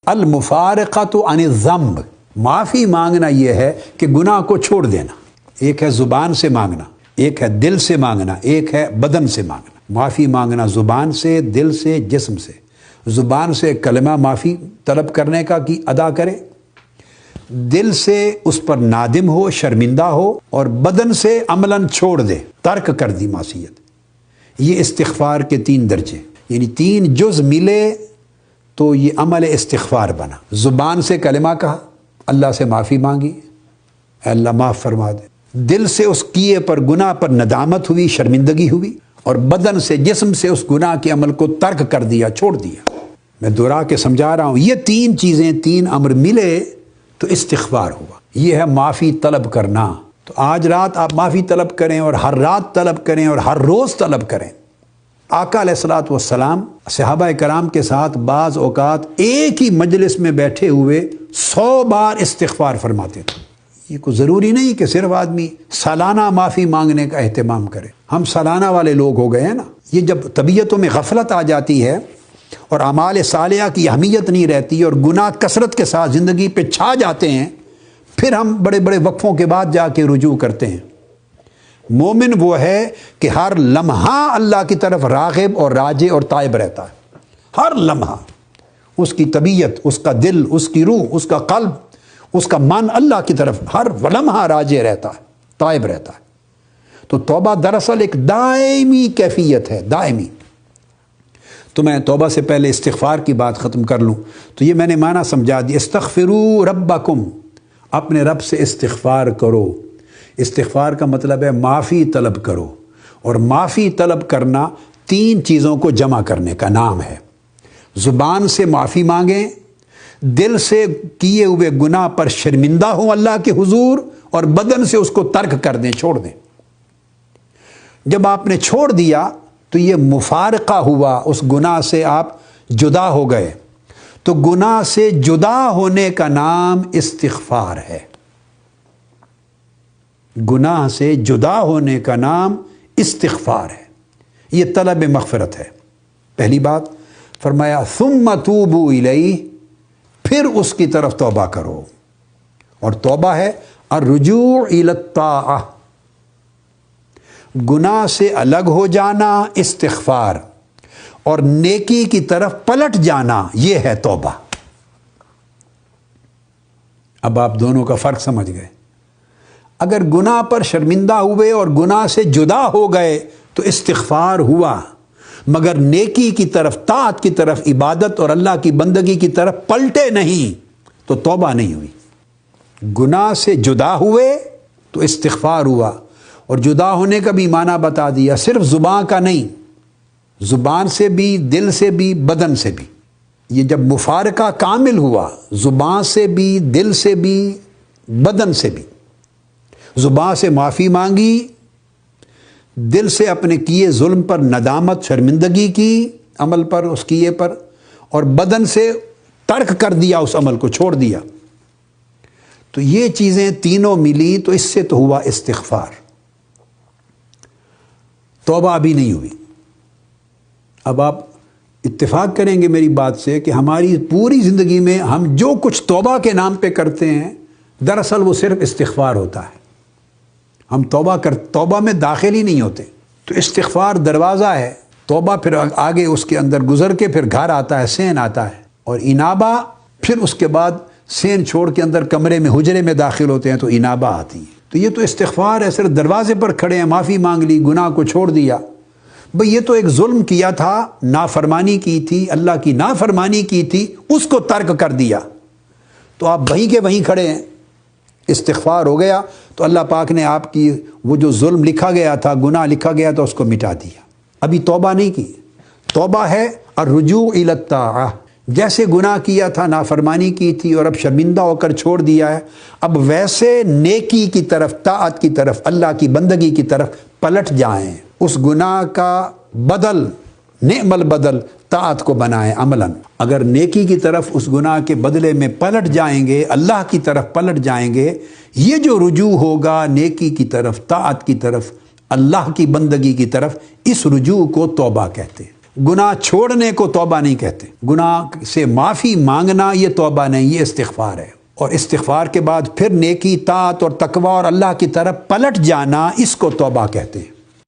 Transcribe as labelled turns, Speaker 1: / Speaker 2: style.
Speaker 1: المفارقۃ عن الذنب، معافی مانگنا یہ ہے کہ گناہ کو چھوڑ دینا۔ ایک ہے زبان سے مانگنا، ایک ہے دل سے مانگنا، ایک ہے بدن سے مانگنا۔ معافی مانگنا زبان سے، دل سے، جسم سے۔ زبان سے کلمہ معافی طلب کرنے کا کی ادا کرے، دل سے اس پر نادم ہو، شرمندہ ہو، اور بدن سے عملاً چھوڑ دے، ترک کر دی معصیت۔ یہ استغفار کے 3 درجے، یعنی 3 جز ملے تو یہ عمل استغفار بنا۔ زبان سے کلمہ کہا، اللہ سے معافی مانگی، اے اللہ معاف فرما دے۔ دل سے اس کیے پر گناہ پر ندامت ہوئی، شرمندگی ہوئی، اور بدن سے، جسم سے اس گناہ کے عمل کو ترک کر دیا، چھوڑ دیا۔ میں دہرا کے سمجھا رہا ہوں، یہ 3 چیزیں، 3 امر ملے تو استغفار ہوا۔ یہ ہے معافی طلب کرنا۔ تو آج رات آپ معافی طلب کریں، اور ہر رات طلب کریں، اور ہر روز طلب کریں۔ آقا علیہ الصلوۃ والسلام صحابہ کرام کے ساتھ بعض اوقات ایک ہی مجلس میں بیٹھے ہوئے 100 بار استغفار فرماتے تھے۔ یہ کوئی ضروری نہیں کہ صرف آدمی سالانہ معافی مانگنے کا اہتمام کرے۔ ہم سالانہ والے لوگ ہو گئے ہیں نا۔ یہ جب طبیعتوں میں غفلت آ جاتی ہے اور اعمال صالحہ کی اہمیت نہیں رہتی اور گناہ کثرت کے ساتھ زندگی پہ چھا جاتے ہیں، پھر ہم بڑے بڑے وقفوں کے بعد جا کے رجوع کرتے ہیں۔ مومن وہ ہے کہ ہر لمحہ اللہ کی طرف راغب اور راجع اور تائب رہتا ہے۔ ہر لمحہ اس کی طبیعت، اس کا دل، اس کی روح، اس کا قلب، اس کا من اللہ کی طرف ہر لمحہ راجع رہتا ہے، تائب رہتا ہے۔ تو توبہ دراصل ایک دائمی کیفیت ہے، دائمی۔ تو میں توبہ سے پہلے استغفار کی بات ختم کر لوں تو یہ میں نے معنی سمجھا دیا۔ استغفروا ربکم، اپنے رب سے استغفار کرو۔ استغفار کا مطلب ہے معافی طلب کرو، اور معافی طلب کرنا 3 چیزوں کو جمع کرنے کا نام ہے۔ زبان سے معافی مانگیں، دل سے کیے ہوئے گناہ پر شرمندہ ہوں اللہ کے حضور، اور بدن سے اس کو ترک کر دیں، چھوڑ دیں۔ جب آپ نے چھوڑ دیا تو یہ مفارقہ ہوا، اس گناہ سے آپ جدا ہو گئے۔ تو گناہ سے جدا ہونے کا نام استغفار ہے۔ گناہ سے جدا ہونے کا نام استغفار ہے، یہ طلب مغفرت ہے۔ پہلی بات فرمایا ثم توبوا الیہ، پھر اس کی طرف توبہ کرو، اور توبہ ہے الرجوع الی الطاعہ، گناہ سے الگ ہو جانا استغفار، اور نیکی کی طرف پلٹ جانا یہ ہے توبہ۔ اب آپ دونوں کا فرق سمجھ گئے۔ اگر گناہ پر شرمندہ ہوئے اور گناہ سے جدا ہو گئے تو استغفار ہوا، مگر نیکی کی طرف، طاعت کی طرف، عبادت اور اللہ کی بندگی کی طرف پلٹے نہیں تو توبہ نہیں ہوئی۔ گناہ سے جدا ہوئے تو استغفار ہوا، اور جدا ہونے کا بھی معنی بتا دیا، صرف زبان کا نہیں، زبان سے بھی، دل سے بھی، بدن سے بھی۔ یہ جب مفارقہ کامل ہوا، زبان سے بھی، دل سے بھی، بدن سے بھی، زبان سے معافی مانگی، دل سے اپنے کیے ظلم پر ندامت، شرمندگی کی عمل پر، اس کیے پر، اور بدن سے ترک کر دیا، اس عمل کو چھوڑ دیا۔ تو یہ چیزیں تینوں ملی تو اس سے تو ہوا استغفار۔ توبہ ابھی نہیں ہوئی۔ اب آپ اتفاق کریں گے میری بات سے کہ ہماری پوری زندگی میں ہم جو کچھ توبہ کے نام پہ کرتے ہیں، دراصل وہ صرف استغفار ہوتا ہے۔ ہم توبہ میں داخل ہی نہیں ہوتے۔ تو استغفار دروازہ ہے، توبہ پھر آگے اس کے اندر گزر کے پھر گھر آتا ہے، سین آتا ہے، اور انابہ پھر اس کے بعد سین چھوڑ کے اندر کمرے میں، حجرے میں داخل ہوتے ہیں تو انابہ آتی ہے۔ تو یہ تو استغفار ہے، صرف دروازے پر کھڑے ہیں، معافی مانگ لی، گناہ کو چھوڑ دیا۔ بھئی یہ تو ایک ظلم کیا تھا، نافرمانی کی تھی، اللہ کی نافرمانی کی تھی، اس کو ترک کر دیا، تو آپ وہیں کے وہیں کھڑے ہیں، استغفار ہو گیا تو اللہ پاک نے آپ کی وہ جو ظلم لکھا گیا تھا، گناہ لکھا گیا تھا، اس کو مٹا دیا۔ ابھی توبہ نہیں کی۔ توبہ ہے الرجوع الی الطاعہ، جیسے گناہ کیا تھا، نافرمانی کی تھی، اور اب شرمندہ ہو کر چھوڑ دیا ہے، اب ویسے نیکی کی طرف، طاعت کی طرف، اللہ کی بندگی کی طرف پلٹ جائیں، اس گناہ کا بدل، نعم البدل، طاعت کو بنائیں عملاً۔ اگر نیکی کی طرف اس گناہ کے بدلے میں پلٹ جائیں گے، اللہ کی طرف پلٹ جائیں گے، یہ جو رجوع ہوگا نیکی کی طرف، طاعت کی طرف، اللہ کی بندگی کی طرف، اس رجوع کو توبہ کہتے ہیں۔ گناہ چھوڑنے کو توبہ نہیں کہتے، گناہ سے معافی مانگنا یہ توبہ نہیں، یہ استغفار ہے، اور استغفار کے بعد پھر نیکی، طاعت اور تقوی اور اللہ کی طرف پلٹ جانا، اس کو توبہ کہتے ہیں۔